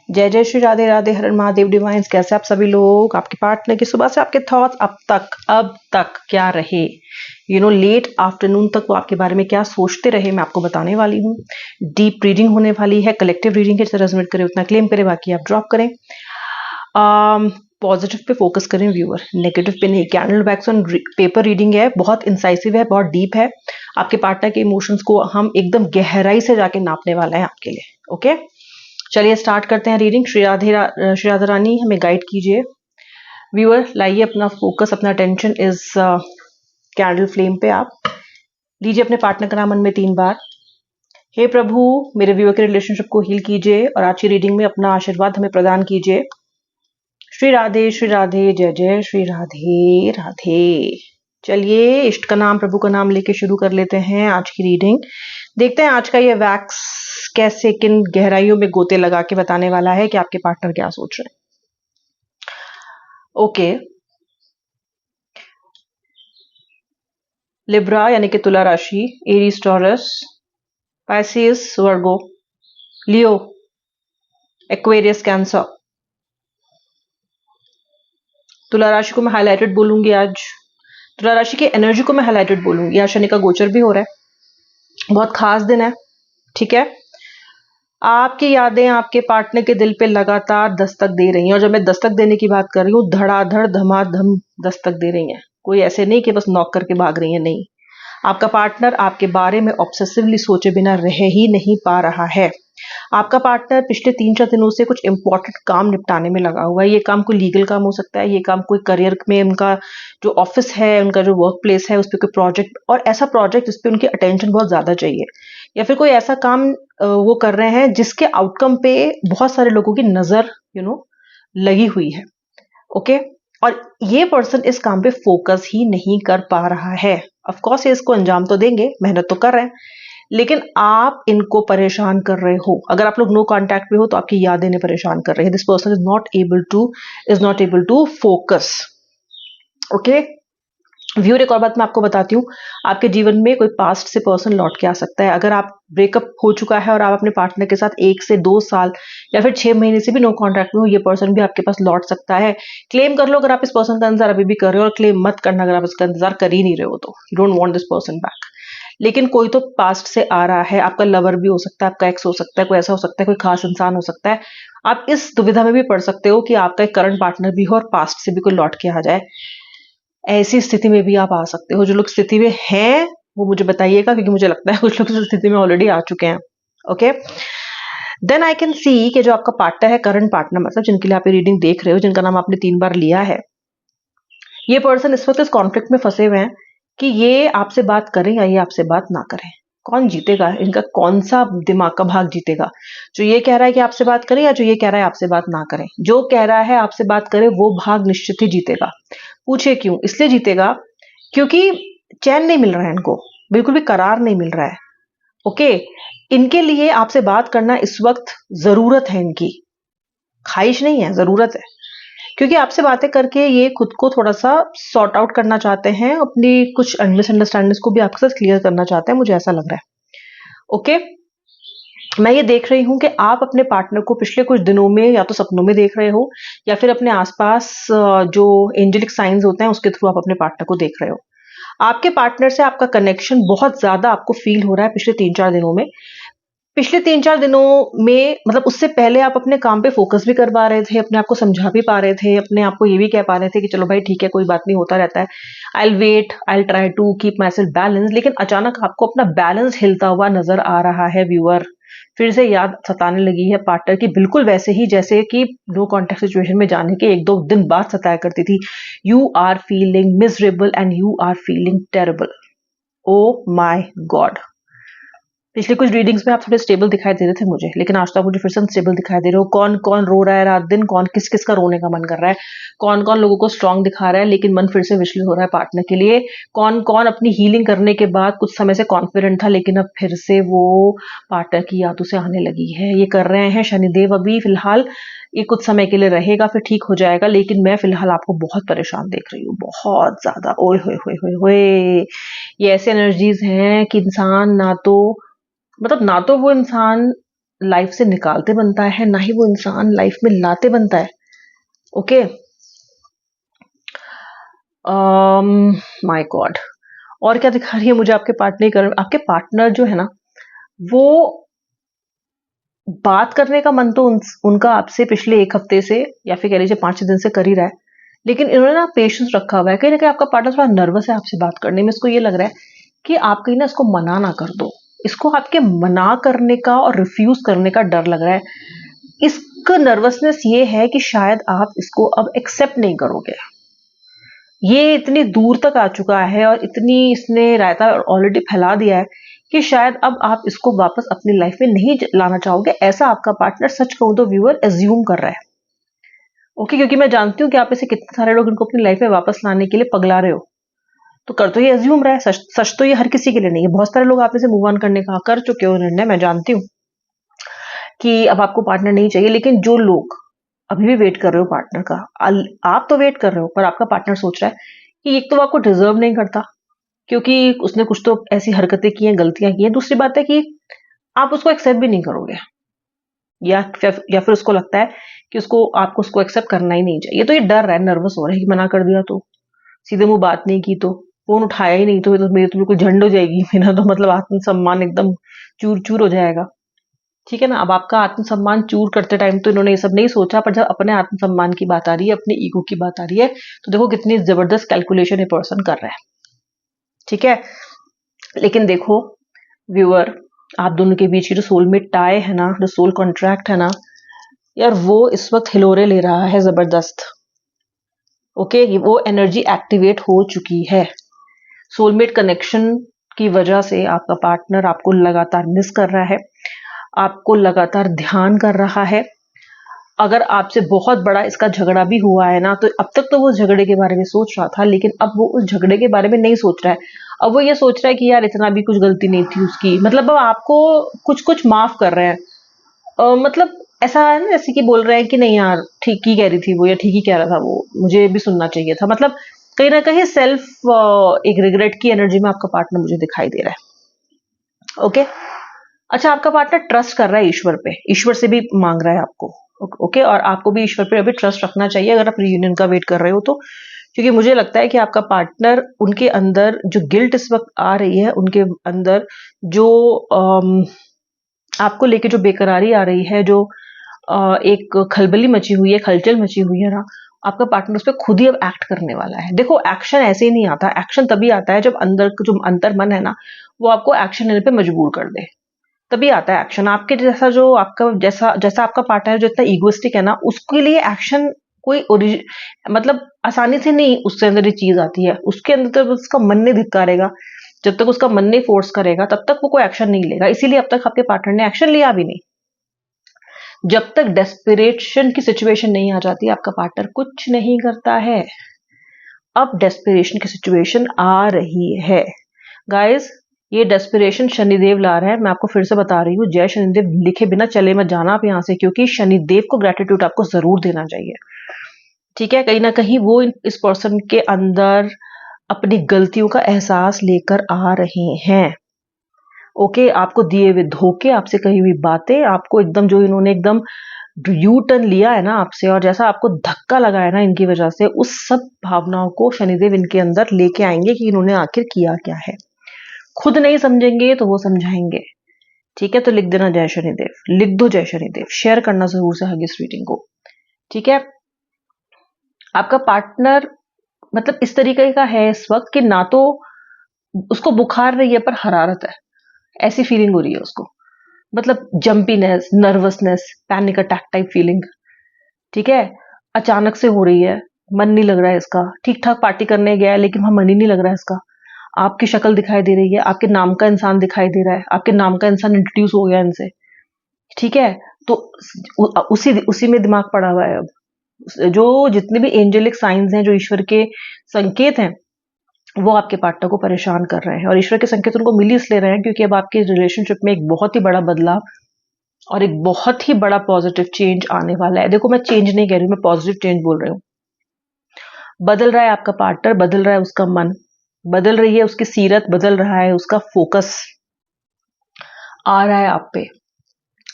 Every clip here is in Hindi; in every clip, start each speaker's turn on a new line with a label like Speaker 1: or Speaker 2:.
Speaker 1: जय जय श्री राधे राधे, हर हर महादेव डिवाइन्स। कैसे आप सभी लोग? आपके पार्टनर की सुबह से आपके थॉट्स अब तक क्या रहे, लेट आफ्टरनून तक वो आपके बारे में क्या सोचते रहे, मैं आपको बताने वाली हूँ। डीप रीडिंग होने वाली है, कलेक्टिव रीडिंग है। जितना रेजोनेट करे उतना क्लेम करें, बाकी आप ड्रॉप करें। पॉजिटिव पे फोकस करें व्यूअर, नेगेटिव पे नहीं। Candle wax on paper reading है, बहुत इंसाइसिव है, बहुत डीप है। आपके पार्टनर के इमोशंस को हम एकदम गहराई से जाके नापने वाला है आपके लिए। ओके, चलिए स्टार्ट करते हैं रीडिंग। श्री राधा रानी हमें गाइड कीजिए। व्यूअर लाइए अपना फोकस, अपना अटेंशन इस कैंडल फ्लेम पे। आप लीजिए अपने पार्टनर का नाम मन में 3 बार। हे प्रभु, मेरे व्यूअर के रिलेशनशिप को हील कीजिए और आज की रीडिंग में अपना आशीर्वाद हमें प्रदान कीजिए। श्री राधे जय जय श्री राधे राधे। चलिए इष्ट का नाम, प्रभु का नाम लेके शुरू कर लेते हैं आज की रीडिंग। देखते हैं आज का ये वैक्स कैसे, किन गहराइयों में गोते लगा के बताने वाला है कि आपके पार्टनर क्या सोच रहे हैं। ओके, लिब्रा यानी कि तुला राशि, एरीज टॉरस, पाइसिस वर्गो, लियो, एक्वेरियस कैंसर। तुला राशि को मैं हाईलाइटेड बोलूंगी आज। तुला राशि की एनर्जी को मैं हाईलाइटेड बोलूंगी। आज शनि का गोचर भी हो रहा है, बहुत खास दिन है। ठीक है, आपकी यादें आपके पार्टनर के दिल पे लगातार दस्तक दे रही हैं, और जब मैं दस्तक देने की बात कर रही हूँ, धड़ाधड़ धमाधम दस्तक दे रही हैं। कोई ऐसे नहीं कि बस नॉक करके भाग रही है, नहीं। आपका पार्टनर आपके बारे में ऑब्सेसिवली सोचे बिना रह ही नहीं पा रहा है। आपका पार्टनर पिछले 3-4 दिनों से कुछ इंपॉर्टेंट काम निपटाने में लगा हुआ है। ये काम कोई लीगल काम हो सकता है, ये काम कोई करियर में, उनका जो ऑफिस है, उनका जो वर्क प्लेस है, उस पर कोई प्रोजेक्ट, और ऐसा प्रोजेक्ट जिस पे उनकी अटेंशन बहुत ज्यादा चाहिए, या फिर कोई ऐसा काम वो कर रहे हैं जिसके आउटकम पे बहुत सारे लोगों की नजर लगी हुई है। ओके, और ये पर्सन इस काम पे फोकस ही नहीं कर पा रहा है। ऑफ कोर्स ये इसको अंजाम तो देंगे, मेहनत तो कर रहे हैं, लेकिन आप इनको परेशान कर रहे हो। अगर आप लोग नो कांटेक्ट में हो तो आपकी यादें इन्हें परेशान कर रही है। This person is not able to focus. Okay viewer, एक और बात मैं आपको बताती हूँ, आपके जीवन में कोई पास्ट से पर्सन लौट के आ सकता है। अगर आप ब्रेकअप हो चुका है और आप अपने पार्टनर के साथ 1 से 2 साल या फिर 6 महीने से भी नो कॉन्टैक्ट में हो, ये पर्सन भी आपके पास लौट सकता है। क्लेम कर लो अगर आप इस पर्सन का इंतजार अभी भी कर रहे हो, और क्लेम मत करना अगर आप इसका इंतजार कर ही नहीं रहे हो तो। You don't want this person back. लेकिन कोई तो पास्ट से आ रहा है, आपका लवर भी हो सकता है, आपका एक्स हो सकता है, कोई ऐसा हो सकता है, कोई खास इंसान हो सकता है। आप इस दुविधा में भी पड़ सकते हो कि आपका एक करंट पार्टनर भी हो और पास्ट से भी कोई लौट के आ जाए। ऐसी स्थिति में भी आप आ सकते हो। जो लोग स्थिति में हैं वो मुझे बताइएगा, क्योंकि मुझे लगता है कुछ लोग इस स्थिति में ऑलरेडी आ चुके हैं। Okay, then I can see कि जो आपका पार्टनर है, करंट पार्टनर, मतलब जिनके लिए आप रीडिंग देख रहे हो, जिनका नाम आपने 3 बार लिया है, ये पर्सन इस वक्त इस कॉन्फ्लिक्ट में फंसे हुए हैं कि ये आपसे बात करें या ये आपसे बात ना करें। कौन जीतेगा, इनका कौन सा दिमाग का भाग जीतेगा? जो ये कह रहा है कि आपसे बात करें, या जो ये कह रहा है आपसे बात ना करें? जो कह रहा है आपसे बात करें वो भाग निश्चित ही जीतेगा। पूछे क्यों? इसलिए जीतेगा क्योंकि चैन नहीं मिल रहा है इनको, बिल्कुल भी करार नहीं मिल रहा है। ओके, इनके लिए आपसे बात करना इस वक्त जरूरत है, इनकी ख्वाहिश नहीं है, जरूरत है। क्योंकि आपसे बातें करके ये खुद को थोड़ा सा सॉर्ट आउट करना चाहते हैं, अपनी कुछ मिसअंडरस्टैंडिंग्स को भी आपके साथ क्लियर करना चाहते हैं, मुझे ऐसा लग रहा है। ओके, मैं ये देख रही हूं कि आप अपने पार्टनर को पिछले कुछ दिनों में या तो सपनों में देख रहे हो, या फिर अपने आसपास जो एंजेलिक साइंस होते हैं उसके थ्रू आप अपने पार्टनर को देख रहे हो। आपके पार्टनर से आपका कनेक्शन बहुत ज्यादा आपको फील हो रहा है पिछले 3-4 दिनों में। पिछले 3-4 दिनों में, मतलब उससे पहले आप अपने काम पे फोकस भी कर पा रहे थे, अपने आप को समझा भी पा रहे थे, अपने आप को ये भी कह पा रहे थे कि चलो भाई ठीक है, कोई बात नहीं, होता रहता है, I will wait, I will try to keep myself balance. लेकिन अचानक आपको अपना बैलेंस हिलता हुआ नजर आ रहा है व्यूअर। फिर से याद सताने लगी है पार्टनर की, बिल्कुल वैसे ही जैसे कि नो कॉन्टेक्ट सिचुएशन में जाने के 1-2 दिन बाद सताया करती थी। You are feeling miserable and you are feeling terrible. Oh my God, पिछली कुछ रीडिंग्स में आप थोड़े स्टेबल दिखाई दे रहे थे मुझे, लेकिन आज तक मुझे फिर से अनस्टेबल दिखाई दे रहे हो। कौन कौन रो रहा है रात दिन, कौन किस किस का रोने का मन कर रहा है, कौन कौन लोगों को स्ट्रांग दिखा रहा है लेकिन मन फिर से विचलित हो रहा है पार्टनर के लिए, कौन कौन अपनी हीलिंग करने के बाद कुछ समय से कॉन्फिडेंट था लेकिन अब फिर से वो पार्टनर की यादों से आने लगी है। ये कर रहे हैं शनिदेव अभी फिलहाल, ये कुछ समय के लिए रहेगा, फिर ठीक हो जाएगा, लेकिन मैं फिलहाल आपको बहुत परेशान देख रही हूँ, बहुत ज्यादा। ओए होए होए होए होए, ये ऐसे एनर्जीज हैं कि इंसान ना तो वो इंसान लाइफ से निकालते बनता है, ना ही वो इंसान लाइफ में लाते बनता है। ओके, माय गॉड, और क्या दिखा रही है मुझे आपके पार्टनर? आपके पार्टनर जो है ना, वो बात करने का मन तो उनका आपसे पिछले 1 हफ्ते से या फिर कह लीजिए 5-6 दिन से कर ही रहा है, लेकिन इन्होंने ना पेशेंस रखा हुआ है। कहीं ना कहीं आपका पार्टनर थोड़ा नर्वस है आपसे बात करने में। इसको ये लग रहा है कि आप कहीं ना इसको मना ना कर दो। इसको आपके मना करने का और रिफ्यूज करने का डर लग रहा है। इसका नर्वसनेस ये है कि शायद आप इसको अब एक्सेप्ट नहीं करोगे। ये इतनी दूर तक आ चुका है और इतनी इसने रायता ऑलरेडी फैला दिया है कि शायद अब आप इसको वापस अपनी लाइफ में नहीं लाना चाहोगे। ऐसा आपका पार्टनर, सच कहूं तो व्यूअर, एज्यूम कर रहा है। ओके, क्योंकि मैं जानती हूँ कि आप ऐसे कितने सारे लोग इनको अपनी लाइफ में वापस लाने के लिए पगला रहे हो, तो कर तो ये एज्यूम रहा है। सच तो ये हर किसी के लिए नहीं है। बहुत सारे लोग आप इसे मूव ऑन करने का कर चुके हो निर्णय, मैं जानती हूँ कि अब आपको पार्टनर नहीं चाहिए। लेकिन जो लोग अभी भी वेट कर रहे हो पार्टनर का, आप तो वेट कर रहे हो, पर आपका पार्टनर सोच रहा है कि एक तो वो आपको डिजर्व नहीं करता क्योंकि उसने कुछ तो ऐसी हरकतें की हैं, गलतियां की हैं। दूसरी बात है कि आप उसको एक्सेप्ट भी नहीं करोगे, या फिर उसको लगता है कि आपको उसको एक्सेप्ट करना ही नहीं चाहिए। तो ये डर रहा है, नर्वस हो रहा है कि मना कर दिया तो, सीधे मुंह बात नहीं की तो, फोन उठाया ही नहीं तो मेरी तो बिल्कुल झंड हो जाएगी। मेरा तो मतलब आत्मसम्मान एकदम चूर चूर हो जाएगा। ठीक है ना। अब आपका आत्मसम्मान चूर करते टाइम तो इन्होंने ये सब नहीं सोचा, पर जब अपने आत्मसम्मान की बात आ रही है, अपने ईगो की बात आ रही है, तो देखो कितनी जबरदस्त कैलकुलेशन ये पर्सन कर रहा है। ठीक है, लेकिन देखो व्यूअर, आप दोनों के बीच की जो सोलमेट टाई है ना, जो सोल कॉन्ट्रैक्ट है ना यार, वो इस वक्त हिलोरे ले रहा है जबरदस्त। ओके, वो एनर्जी एक्टिवेट हो चुकी है। सोलमेट कनेक्शन की वजह से आपका पार्टनर आपको लगातार मिस कर रहा है, आपको लगातार ध्यान कर रहा है। अगर आपसे बहुत बड़ा इसका झगड़ा भी हुआ है ना, तो अब तक तो वो झगड़े के बारे में सोच रहा था, लेकिन अब वो उस झगड़े के बारे में नहीं सोच रहा है। अब वो ये सोच रहा है कि यार इतना भी कुछ गलती नहीं थी उसकी, मतलब अब आपको कुछ कुछ माफ कर रहे हैं। मतलब ऐसा है ना, जैसे कि बोल रहे हैं कि नहीं यार ठीक ही कह रही थी वो, या ठीक ही कह रहा था वो, मुझे भी सुनना चाहिए था। मतलब कहीं ना कहीं सेल्फ एक रिग्रेट की एनर्जी में आपका पार्टनर मुझे दिखाई दे रहा है। ओके, अच्छा, आपका पार्टनर ट्रस्ट कर रहा है ईश्वर पे, ईश्वर से भी मांग रहा है आपको। ओके, और आपको भी ईश्वर पे अभी ट्रस्ट रखना चाहिए अगर आप रियूनियन का वेट कर रहे हो तो, क्योंकि मुझे लगता है कि आपका पार्टनर, उनके अंदर जो गिल्ट इस वक्त आ रही है, उनके अंदर जो आपको लेके जो बेकरारी आ रही है, जो एक खलबली मची हुई है, खलचल मची हुई है ना, आपका पार्टनर उस पर खुद ही अब एक्ट करने वाला है। देखो एक्शन ऐसे ही नहीं आता, एक्शन तभी आता है जब अंदर जो अंतर मन है ना, वो आपको एक्शन लेने पे मजबूर कर दे, तभी आता है एक्शन। आपके जैसा जो आपका जैसा जैसा आपका पार्टनर जो इतना इगोइस्टिक है ना, उसके लिए एक्शन कोई मतलब आसानी से नहीं उसके अंदर ये चीज आती है। उसके अंदर तो उसका मन नहीं धिक्कारेगा, जब तक उसका मन नहीं फोर्स करेगा तब तक वो कोई एक्शन नहीं लेगा। इसीलिए अब तक आपके पार्टनर ने एक्शन लिया भी नहीं। जब तक डेस्परेशन की सिचुएशन नहीं आ जाती, आपका पार्टनर कुछ नहीं करता है। अब डेस्परेशन की सिचुएशन आ रही है गाइस, ये डेस्पिरेशन शनिदेव ला रहा है। मैं आपको फिर से बता रही हूँ, जय शनिदेव लिखे बिना चले मत जाना आप यहाँ से, क्योंकि शनिदेव को ग्रेटिट्यूड आपको जरूर देना चाहिए। ठीक है, कहीं ना कहीं वो इस पर्सन के अंदर अपनी गलतियों का एहसास लेकर आ रहे हैं। ओके, आपको दिए हुए धोखे, आपसे कही हुई बातें, आपको एकदम जो इन्होंने एकदम यू टर्न लिया है ना आपसे, और जैसा आपको धक्का लगा है ना इनकी वजह से, उस सब भावनाओं को शनिदेव इनके अंदर लेके आएंगे कि इन्होंने आखिर किया क्या है। खुद नहीं समझेंगे तो वो समझाएंगे। ठीक है, तो लिख देना जय शनिदेव, लिख दो जय शनिदेव, शेयर करना जरूर से हगीज रीडिंग को। ठीक है, आपका पार्टनर मतलब इस तरीके का है इस वक्त कि ना तो उसको बुखार नहीं है पर हरारत है, ऐसी फीलिंग हो रही है उसको। मतलब jumpiness, nervousness, panic attack type feeling. ठीक है, अचानक से हो रही है, मन नहीं लग रहा है इसका। ठीक ठाक पार्टी करने गया है लेकिन वहां मन ही नहीं लग रहा है इसका। आपकी शक्ल दिखाई दे रही है, आपके नाम का इंसान दिखाई दे रहा है, आपके नाम का इंसान इंट्रोड्यूस हो गया इनसे। ठीक है, तो उसी उसी में दिमाग पड़ा हुआ है अब। जो जितने भी एंजेलिक साइंस हैं, जो ईश्वर के संकेत हैं, वो आपके पार्टनर को परेशान कर रहे हैं। और ईश्वर के संकेत उनको मिल इसलिए रहे हैं क्योंकि अब आपके रिलेशनशिप में एक बहुत ही बड़ा बदलाव और एक बहुत ही बड़ा पॉजिटिव चेंज आने वाला है। देखो, मैं चेंज नहीं कह रही हूँ, मैं पॉजिटिव चेंज बोल रही हूँ। बदल रहा है आपका पार्टनर, बदल रहा है उसका मन, बदल रही है उसकी सीरत, बदल रहा है उसका फोकस, आ रहा है आप पे।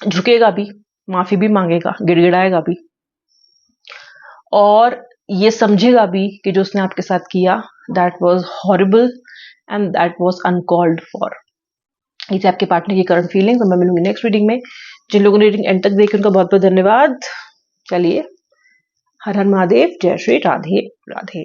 Speaker 1: झुकेगा भी, माफी भी मांगेगा, गिड़गिड़ाएगा भी, और ये समझेगा भी कि जो उसने आपके साथ किया that was horrible and that was uncalled for. ये थे आपके पार्टनर की करंट फीलिंग्स, और मैं मिलूंगी नेक्स्ट रीडिंग में। जिन लोगों ने रीडिंग एंड तक देखी उनका बहुत बहुत धन्यवाद। चलिए, हर हर महादेव, जय श्री राधे राधे।